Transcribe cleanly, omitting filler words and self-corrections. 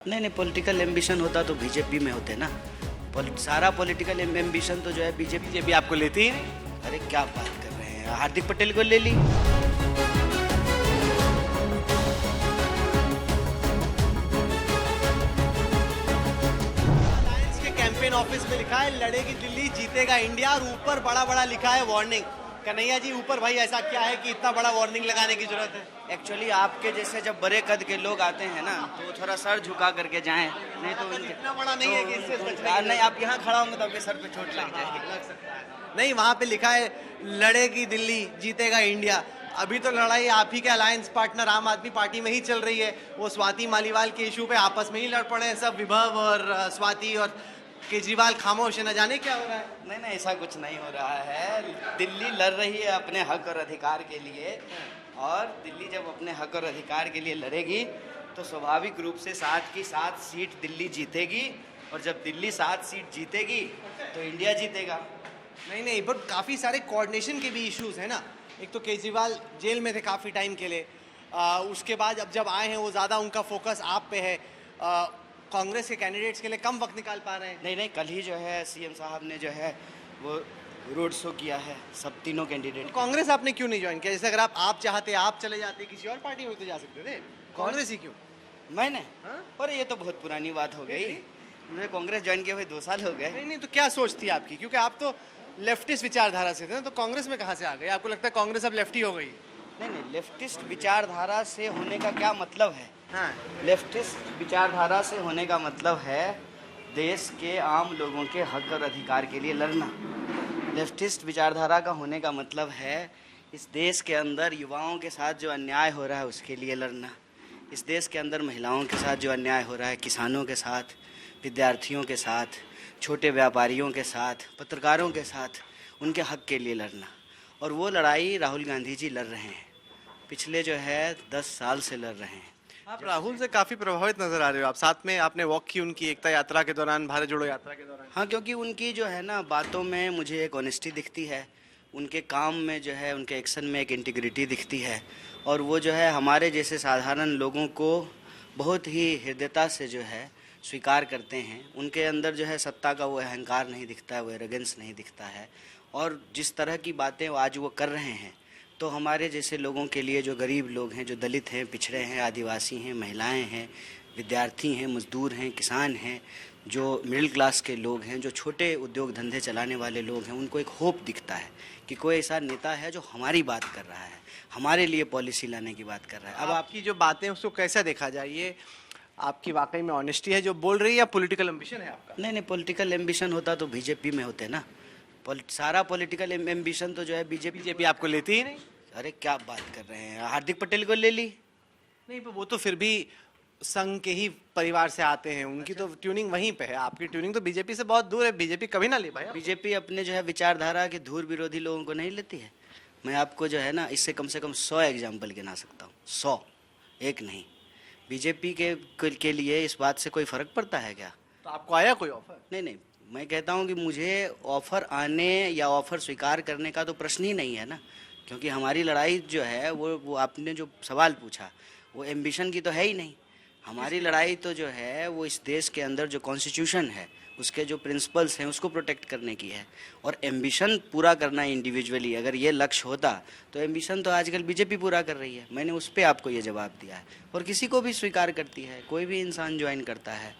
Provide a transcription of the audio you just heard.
नहीं नहीं, political ambition होता तो बीजेपी में होते ना। सारा पॉलिटिकल एम्बिशन तो जो है बीजेपी आपको लेती ही नहीं। अरे क्या बात कर रहे हैं, हार्दिक पटेल को ले ली। अलायंस के कैंपेन ऑफिस में लिखा है लड़ेगी दिल्ली जीतेगा इंडिया, और ऊपर बड़ा बड़ा लिखा है वार्निंग। कन्हैया जी, ऊपर भाई ऐसा क्या है कि इतना बड़ा वार्निंग लगाने की जरूरत है? एक्चुअली आपके जैसे जब बड़े कद के लोग आते हैं ना, तो वो थोड़ा सर झुका करके जाएं, नहीं तो इतना बड़ा नहीं है कि इससे नहीं, आप यहाँ खड़ा होंगे तो आपके सर पे चोट लग जाएगी। नहीं, वहाँ पे लिखा है लड़ेगी दिल्ली जीतेगा इंडिया। अभी तो लड़ाई आप ही के अलायंस पार्टनर आम आदमी पार्टी में ही चल रही है। वो स्वाति मालीवाल के इशू पे आपस में ही लड़ पड़े हैं सब, विभव और स्वाति, और केजरीवाल खामोश है, न जाने क्या हो रहा है। नहीं नहीं, ऐसा कुछ नहीं हो रहा है। दिल्ली लड़ रही है अपने हक और अधिकार के लिए, और दिल्ली जब अपने हक और अधिकार के लिए लड़ेगी तो स्वाभाविक रूप से 7 की 7 सीट दिल्ली जीतेगी, और जब दिल्ली 7 सीट जीतेगी तो इंडिया जीतेगा। नहीं नहीं, बट काफ़ी सारे कोऑर्डिनेशन के भी इश्यूज हैं ना। एक तो केजरीवाल जेल में थे काफ़ी टाइम के लिए, उसके बाद अब जब आए हैं वो ज़्यादा उनका फोकस आप पे है। कांग्रेस के कैंडिडेट्स के लिए कम वक्त निकाल पा रहे हैं। नहीं नहीं, कल ही जो है सीएम साहब ने जो है वो रोड शो किया है सब तीनों कैंडिडेट। तो कांग्रेस आपने क्यों नहीं ज्वाइन किया? जैसे अगर आप चाहते आप चले जाते, किसी और पार्टी में तो जा सकते थे, कांग्रेस ही क्यों? मैंने हाँ? अरे ये तो बहुत पुरानी बात हो गई, मुझे कांग्रेस ज्वाइन किए हुए 2 साल हो गए। नहीं नहीं, तो क्या सोच थी आपकी? क्योंकि आप तो लेफ्टिस्ट विचारधारा से थे ना, तो कांग्रेस में कहाँ से आ गए? आपको लगता है कांग्रेस अब लेफ्टी हो गई? नहीं नहीं, लेफ्टिस्ट विचारधारा से होने का क्या मतलब है? हाँ, लेफ्टिस्ट विचारधारा से होने का मतलब है देश के आम लोगों के हक और अधिकार के लिए लड़ना। लेफ्टिस्ट विचारधारा का होने का मतलब है इस देश के अंदर युवाओं के साथ जो अन्याय हो रहा है उसके लिए लड़ना। इस देश के अंदर महिलाओं के साथ जो अन्याय हो रहा है, किसानों के साथ, विद्यार्थियों के साथ, छोटे व्यापारियों के साथ, पत्रकारों के साथ, उनके हक के लिए लड़ना। और वो लड़ाई राहुल गांधी जी लड़ रहे हैं, पिछले जो है 10 साल से लड़ रहे हैं। आप राहुल से काफ़ी प्रभावित नजर आ रहे हो। आप साथ में आपने वॉक की उनकी एकता यात्रा के दौरान, भारत जोड़ो यात्रा के दौरान। हाँ, क्योंकि उनकी जो है ना बातों में मुझे एक ऑनेस्टी दिखती है, उनके काम में जो है, उनके एक्शन में एक इंटीग्रिटी दिखती है, और वो जो है हमारे जैसे साधारण लोगों को बहुत ही हृदयता से जो है स्वीकार करते हैं। उनके अंदर जो है सत्ता का वो अहंकार नहीं दिखता है, वो एरोगेंस नहीं दिखता है। और जिस तरह की बातें आज वो कर रहे हैं, तो हमारे जैसे लोगों के लिए, जो गरीब लोग हैं, जो दलित हैं, पिछड़े हैं, आदिवासी हैं, महिलाएं हैं, विद्यार्थी हैं, मजदूर हैं, किसान हैं, जो मिडिल क्लास के लोग हैं, जो छोटे उद्योग धंधे चलाने वाले लोग हैं, उनको एक होप दिखता है कि कोई ऐसा नेता है जो हमारी बात कर रहा है, हमारे लिए पॉलिसी लाने की बात कर रहा है। अब आपकी जो बातें हैं उसको कैसा देखा जाए? ये आपकी वाकई में ऑनेस्टी है जो बोल रही है, या पॉलिटिकल एम्बिशन है आपका? नहीं नहीं, पॉलिटिकल एम्बिशन होता तो बीजेपी में होते ना। सारा पॉलिटिकल एम्बिशन तो जो है बीजेपी आपको लेती ही नहीं। अरे क्या बात कर रहे हैं, हार्दिक पटेल को ले ली। नहीं, पर वो तो फिर भी संघ के ही परिवार से आते हैं, उनकी तो ट्यूनिंग वहीं पे है। आपकी ट्यूनिंग तो बीजेपी से बहुत दूर है, बीजेपी कभी ना ले भाई। बीजेपी अपने जो है विचारधारा के धूर विरोधी लोगों को नहीं लेती है। मैं आपको जो है ना इससे कम से कम 100 एग्जाम्पल गिना सकता हूँ, 100, एक नहीं। बीजेपी के लिए इस बात से कोई फ़र्क पड़ता है क्या? तो आपको आया कोई ऑफर? नहीं नहीं, मैं कहता हूँ कि मुझे ऑफ़र आने या ऑफ़र स्वीकार करने का तो प्रश्न ही नहीं है ना, क्योंकि हमारी लड़ाई जो है वो आपने जो सवाल पूछा वो एम्बिशन की तो है ही नहीं। हमारी लड़ाई तो जो है वो इस देश के अंदर जो कॉन्स्टिट्यूशन है, उसके जो प्रिंसिपल्स हैं, उसको प्रोटेक्ट करने की है। और एम्बिशन पूरा करना इंडिविजुअली अगर ये लक्ष्य होता तो एम्बिशन तो आजकल बीजेपी पूरा कर रही है। मैंने उस पर आपको ये जवाब दिया है, और किसी को भी स्वीकार करती है, कोई भी इंसान ज्वाइन करता है।